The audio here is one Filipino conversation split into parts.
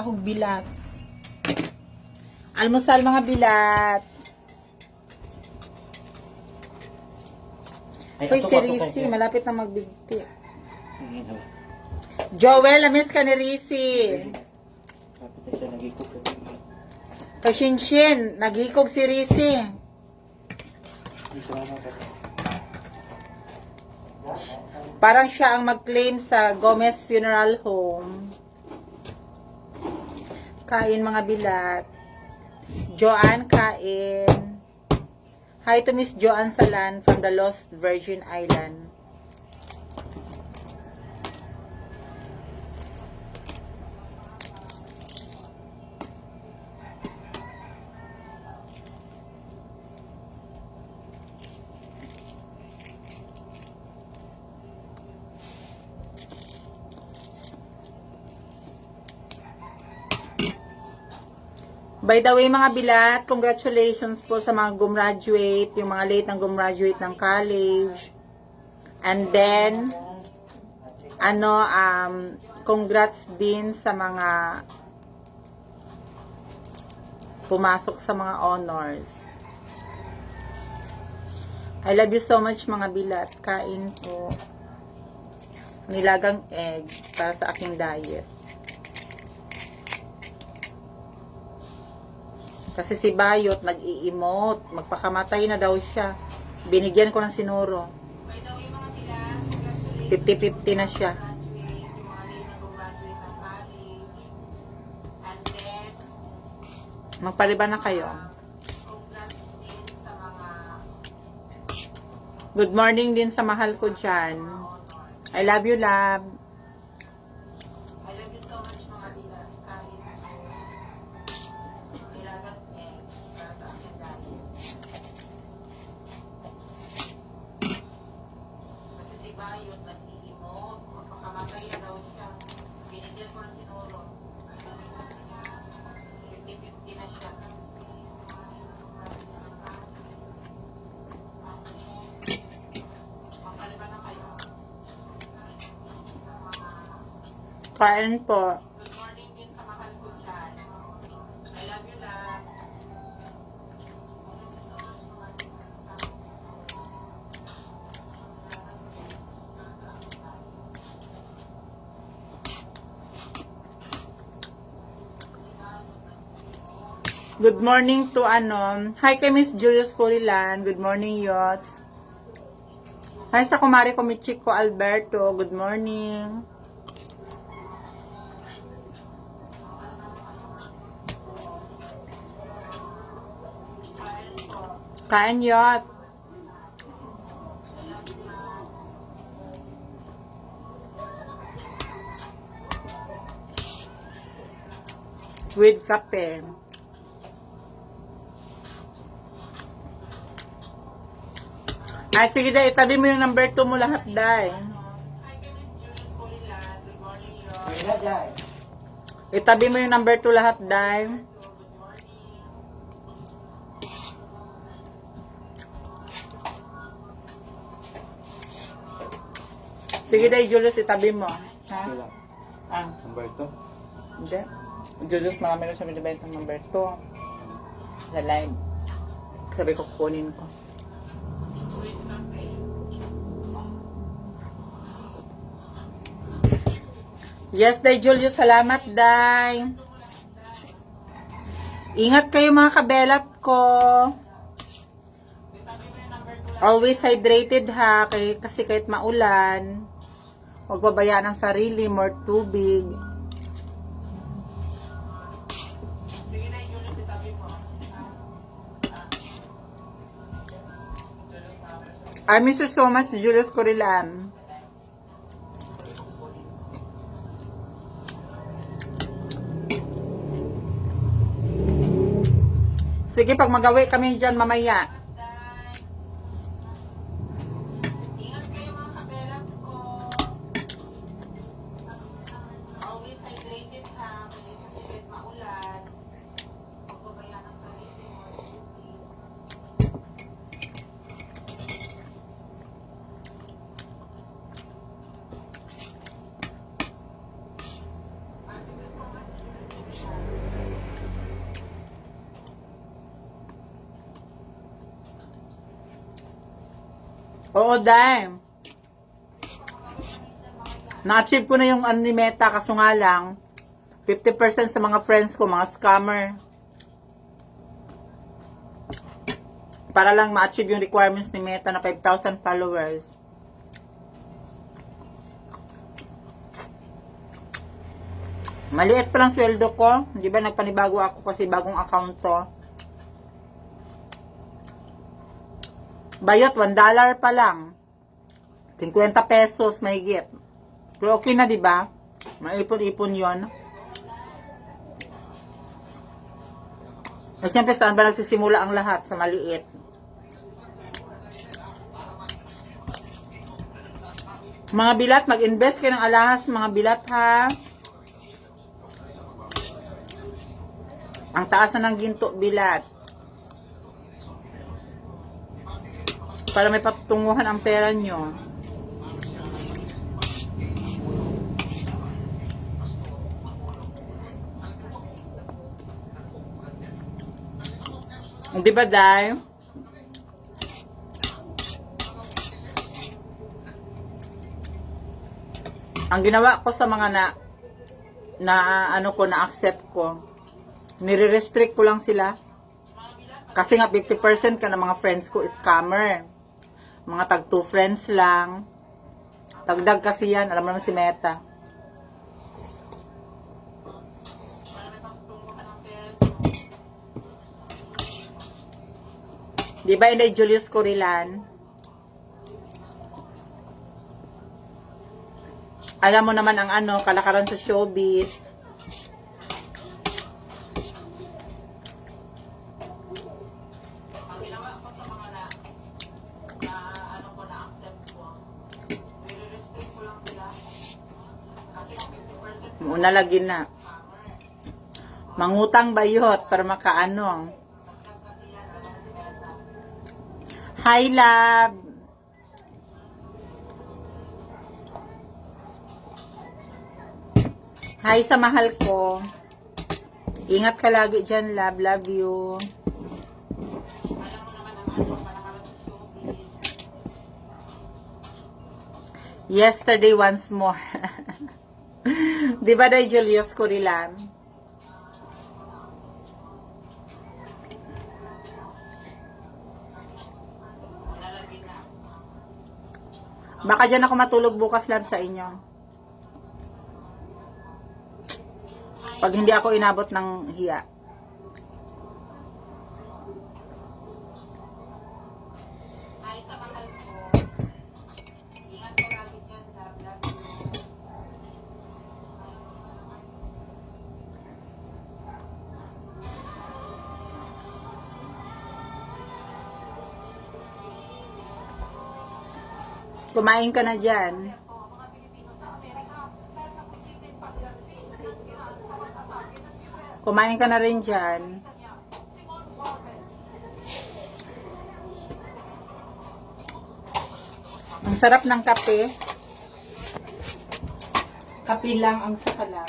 Ahog bilat. Almusal mga bilat. Hoy, si Risi, malapit na magbigti. Joel, namiss ka ni Risi. Kay Shinshin, naghikog si Risi. Parang siya ang mag-claim sa Gomez Funeral Home. Kain mga bilat. Joanne, kain. Hi to Miss Joanne Salan from the Lost Virgin Island. By the way mga bilat, congratulations po sa mga gumraduate, yung mga late nang gumraduate ng college. And then, congrats din sa mga pumasok sa mga honors. I love you so much mga bilat. Kain po. Nilagang egg para sa aking diet. Kasi si Bayot nag-i-emote. Magpakamatay na daw siya. Binigyan ko ng sinuro. 50-50 na siya. Magpaliban na kayo. Good morning din sa mahal ko dyan. I love you, love. Bayot, nag-i-emote, magpakamatay na daw siya. Binigyan ko ng sinuro. 50-50 na siya. Magpaliban na kayo. Kain po. Good morning din sa mahal ko dyan. I love you, love. Good morning to hi kay Miss Julius Corilan. Good morning, Yots. Hi sa kumari ko Michiko Alberto. Good morning. Kain, Yot. With kape. Ay, sige dahil, itabi mo yung number 2 mo lahat, dahil. Itabi mo yung number 2 lahat, dahil. Sige dahil, Julius, itabi mo. Ha? Number 2? Hindi. Julius, marami na siya binibenta ng number 2. Sa live. Sabi ko, kukunin ko. Yes, Day Julius. Salamat, Day. Ingat kayo mga kabelat ko. Always hydrated ha. Kasi kahit maulan, huwag babayaan ang sarili. More tubig. I miss you so much, Julius Corilan. Sige, pag magawi kami dyan mamaya. Ingat kayo mga kabelat ko. Always hydrated ha. Kasi kahit maulan, pagbabayaan ang sarili mo. Oo, dahil. Na-achieve ko na yung ano ni Meta, kaso nga lang, 50% sa mga friends ko, mga scammer. Para lang ma-achieve yung requirements ni Meta na 5,000 followers. Maliit pa lang sweldo ko. Di ba nagpanibago ako kasi bagong account to. Bayot, $1 pa lang. 50 pesos, mahigit. Pero okay na, di ba? Maipon-ipon yon. At syempre, saan ba nagsisimula ang lahat? Sa maliit. Mga bilat, mag-invest kayo ng alahas, mga bilat ha. Ang taas na ng ginto bilat. Para may patutunguhan ang pera nyo. Di ba, Day? Ang ginawa ko sa mga na-accept ko, nire-restrict ko lang sila. Kasi nga 50% ka ng mga friends ko is scammer. Mga tag 2 friends lang. Tagdag kasi yan, alam mo naman si Meta. Di ba, Inday Julius Corilan? Alam mo naman ang kalakaran sa showbiz. Ang ginawa ko sa mga na-accept ko, nire-restrict ko lang sila. Kasi 50%. Muna lagi na. Mangutang bayot para makaano. Hi, love. Hi sa mahal ko. Ingat ka lagi dyan, love. Love you. Yesterday once more. Di ba, Day Julius Corilan? Baka dyan ako matulog bukas lang sa inyo. Pag hindi ako inabot ng hiya. Ay, sa mahal ko. Ingat ka lagi dyan, love. Love you. Kumain ka na dyan. Kumain ka na rin dyan. Ang sarap ng kape. Kape lang ang sakalam.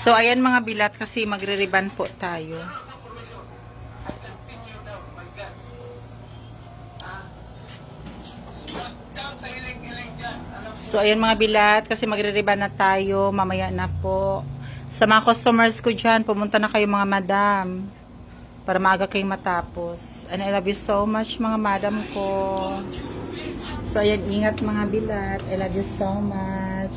So, ayan mga bilat kasi magre-riban po tayo. So, ayan mga bilat kasi magre-riban na tayo. Mamaya na po. Sa mga customers ko dyan, pumunta na kayo mga madam. Para maaga kayong matapos. And I love you so much mga madam ko. So, ayan, ingat mga bilat. I love you so much.